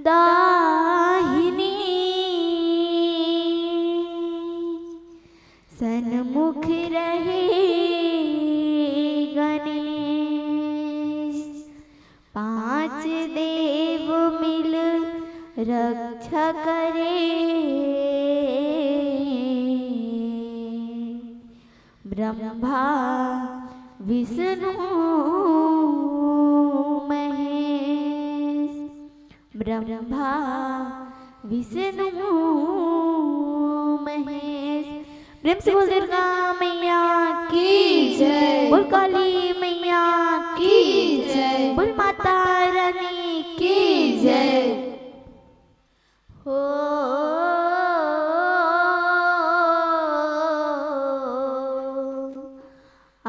दाहिनी सन्मुख रहे गणेश। पांच देव मिल रक्षा करे, ब्रह्मा विष्णु महेश। ब्रह्मा विष्णु महेश। प्रेम से बोल दुर्गा मैया की जय, बोल काली मैया की जय, बोल माता रानी की जय। हो आ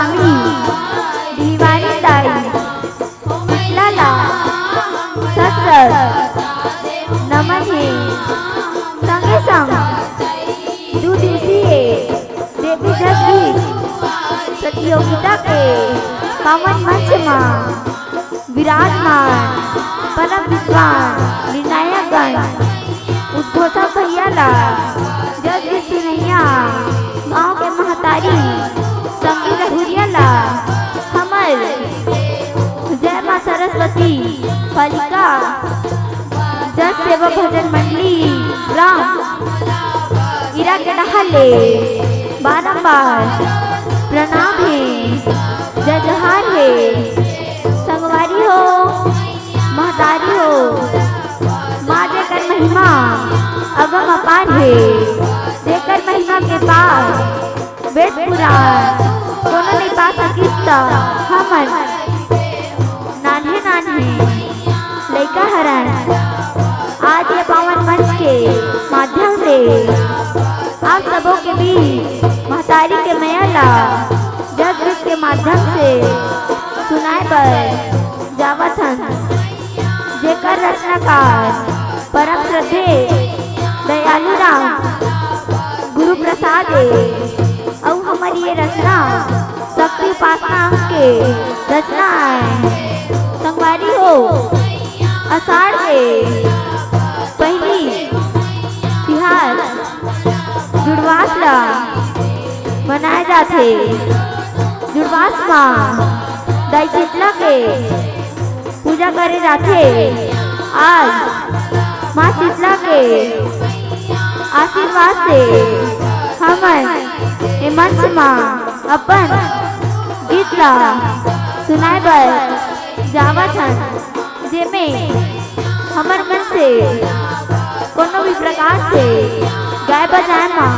स्वामी दीवानी दाई लाला सत्सर नमन है संगे संग 2 दिवसीय देवी जसवीर प्रतियोगिता के पावन मंच में विराजमान परम विद्वान निर्णायकगण उद्घोषक भैयाला जज सुनैया गाँव के महतारी संगी रहुरियाला हमर जय माँ सरस्वती बालिका जज सेवा भजन मंडली राम इरा के डहाले बारंबार प्रणाम है जय जोहार है। संगवारी हो महतारी हो माँ जेकर महिमा अगम अपार है जेकर महिमा के पार वेद पुराण कोनो नहीं पा सकिस्ता हमन नान्हे नान्हे लइका हरण आज ये पावन मंच के माध्यम से आप सबों के बीच महतारी के मैया जग के माध्यम से सुनाए पर जावत हन जेकर रचनाकार परम श्रद्धे दयालु राम गुरु प्रसाद और हमारी ये रचना शक्ति उपासना के रचना है। संगवारी हो आषाढ़ के पहली तिहार जुड़वास ला मनाए जाते जुड़वास माँ दाई शीतला के पूजा करे जाते। आज माँ शीतला के आशीर्वाद से हमन ए मंच में अपन गीत ला सुनाए बर जावत हन जेमे हमर मन से कोनो भी प्रकार से गाय बजाए माँ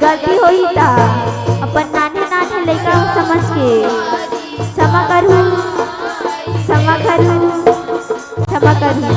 गलती होई ता अपन नाने नाने लइका समझ के क्षमा करूँ क्षमा करूँ क्षमा करूँ।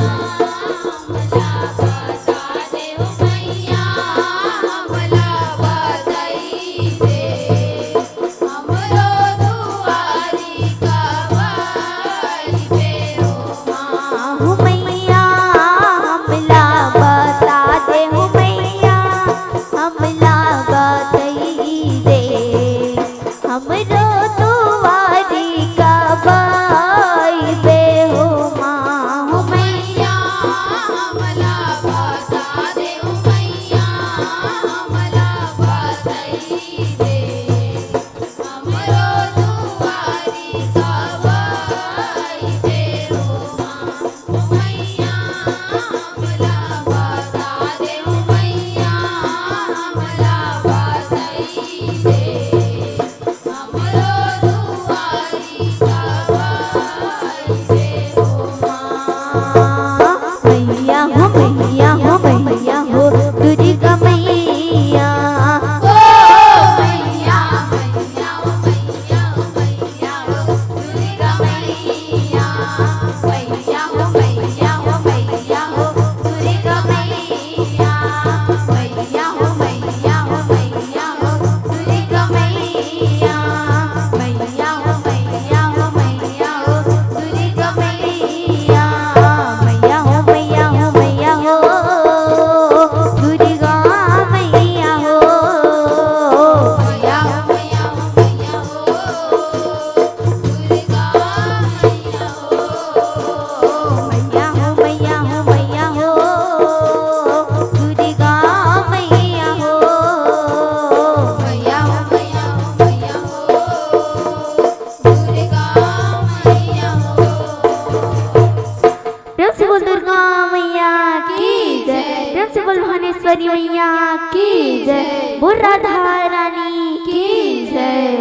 मैया की जय, बोल राधा रानी की जय।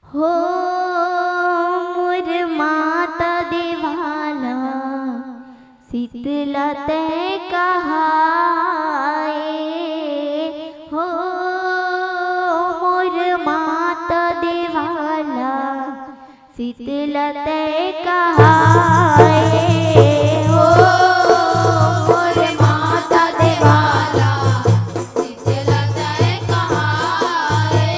हो मोर माता देवाला शीतला तय कहाए, हो मोर माता देवाला शीतला तय कहाए, हो मोर माता देवाला शीतला तय कहाए,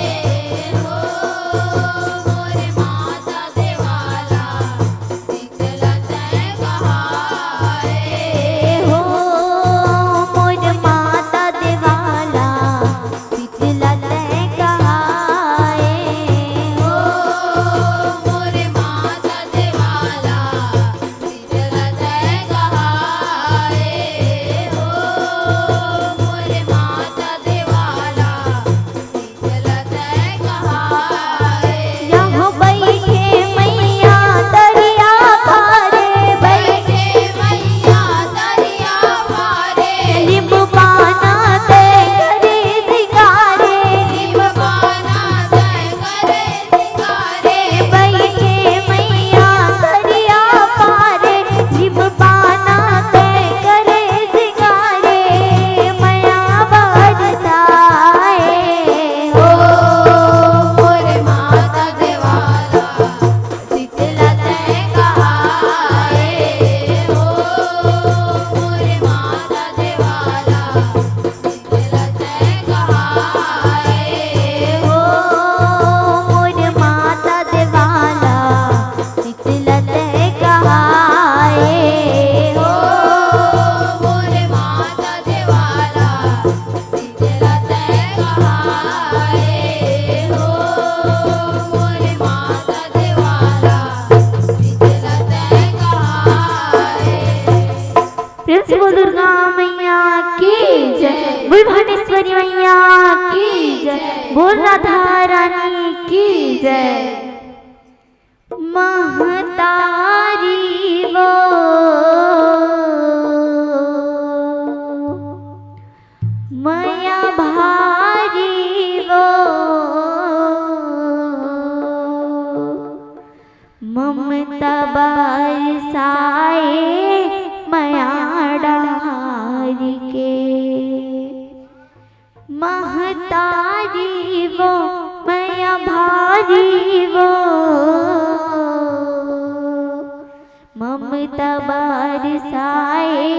से बोल दुर्गा मैया की जय, बोल भानेश्वरी मैया की जय, बोल राधा रानी की जय। महतारी वो माया भारी वो ममता बरसाए माया डार के। महतारी वो माया भारी वो ममता बरसाए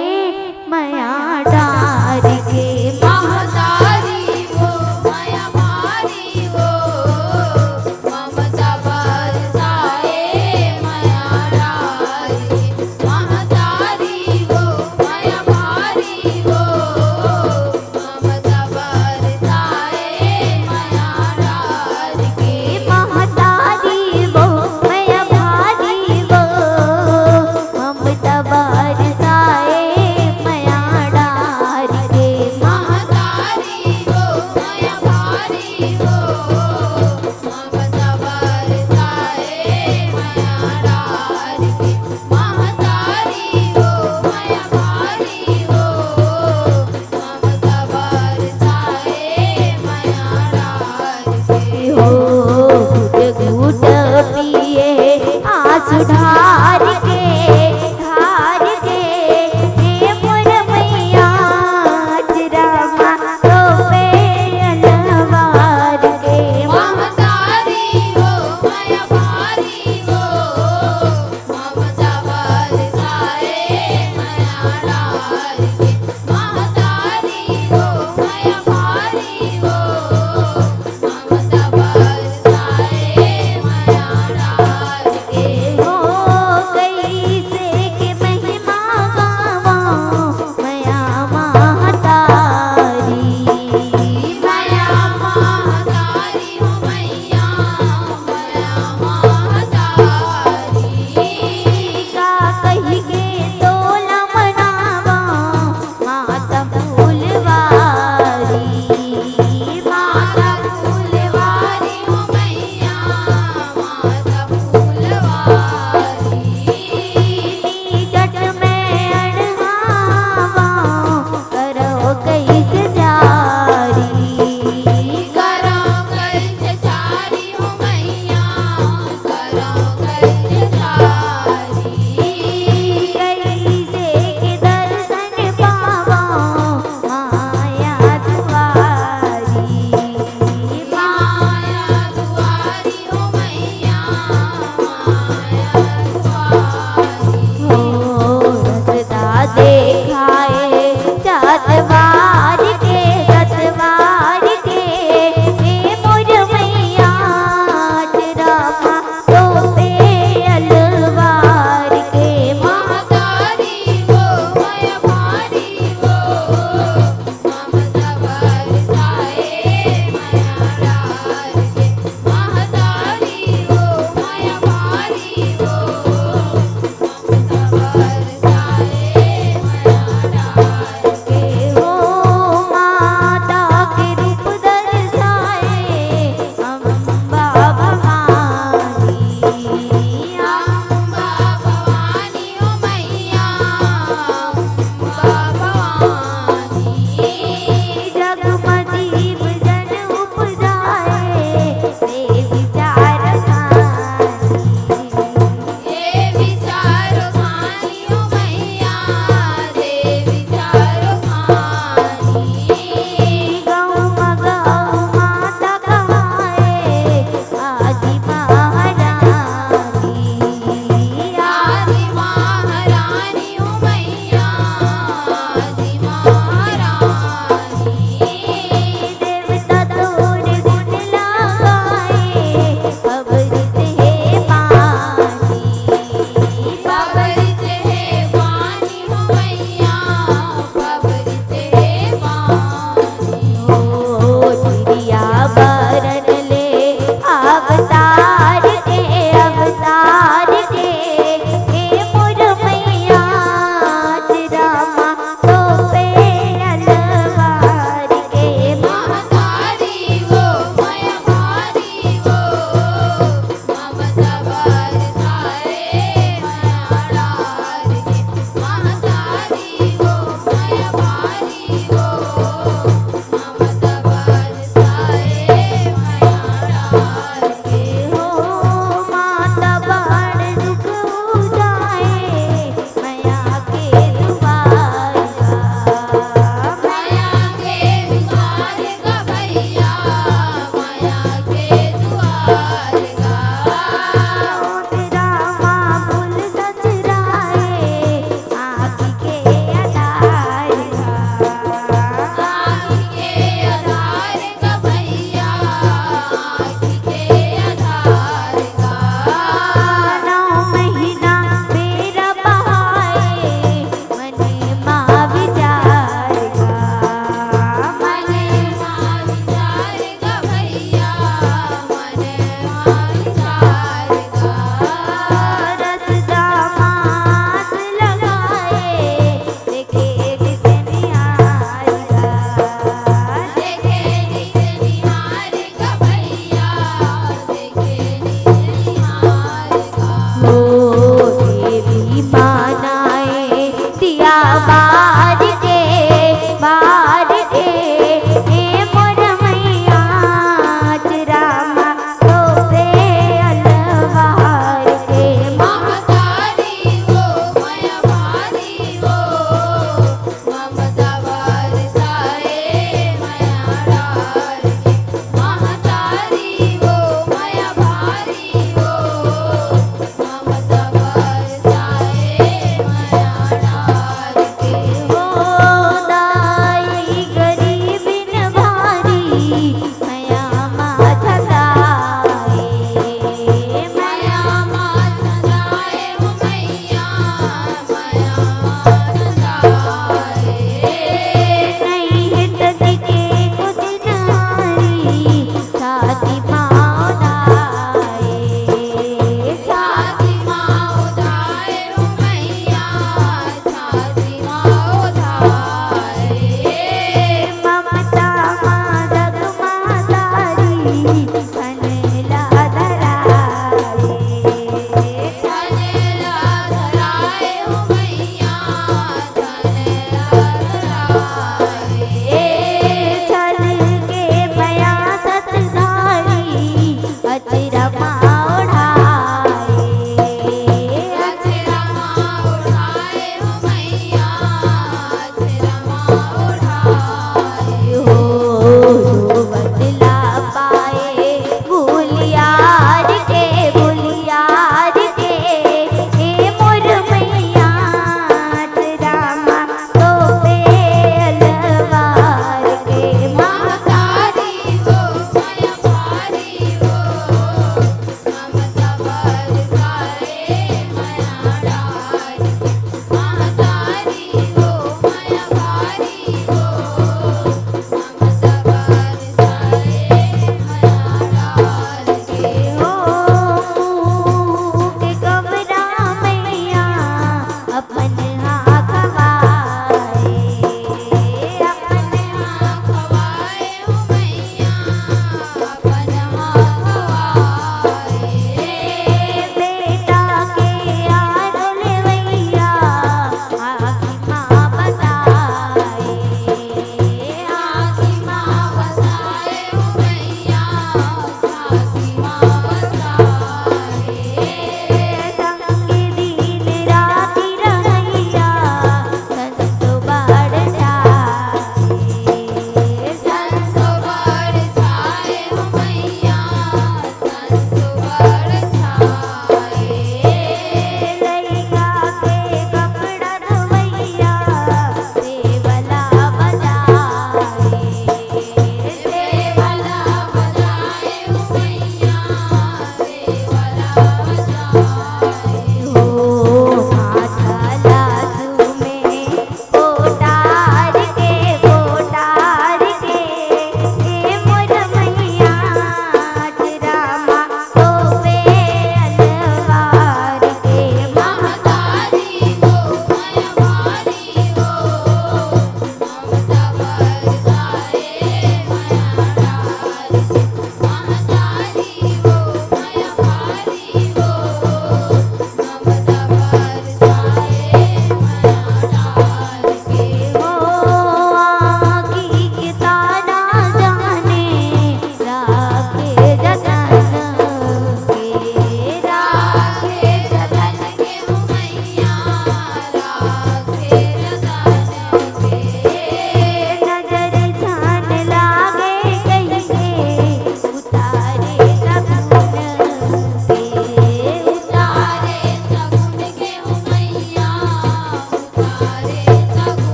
माया डार के। महतारी वो माया भारी वो ममता बरसाए माया डार के। महतारी वो माया भारी वो ममता बरसाए माया डार के। महतारी वो माया भारी वो ममता बरसाए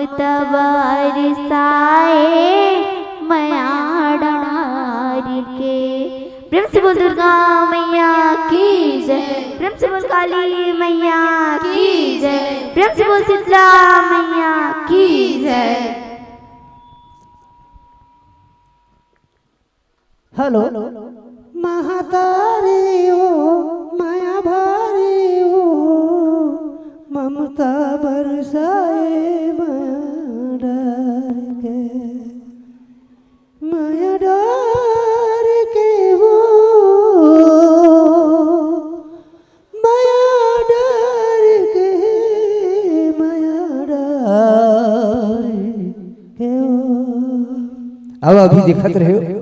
ममता बरसाए माया डार के। प्रेम से बोल दुर्गा मैया की जय, प्रेम से बोल काली मैया की जय, प्रेम से बोल शीतला मैया की जय। हेलो महातारी ओ माया भारी ओ ममता बरसाए माया डार के, माया डार के वो माया डार के, माया डार के वो। अब अभी दिखत रहे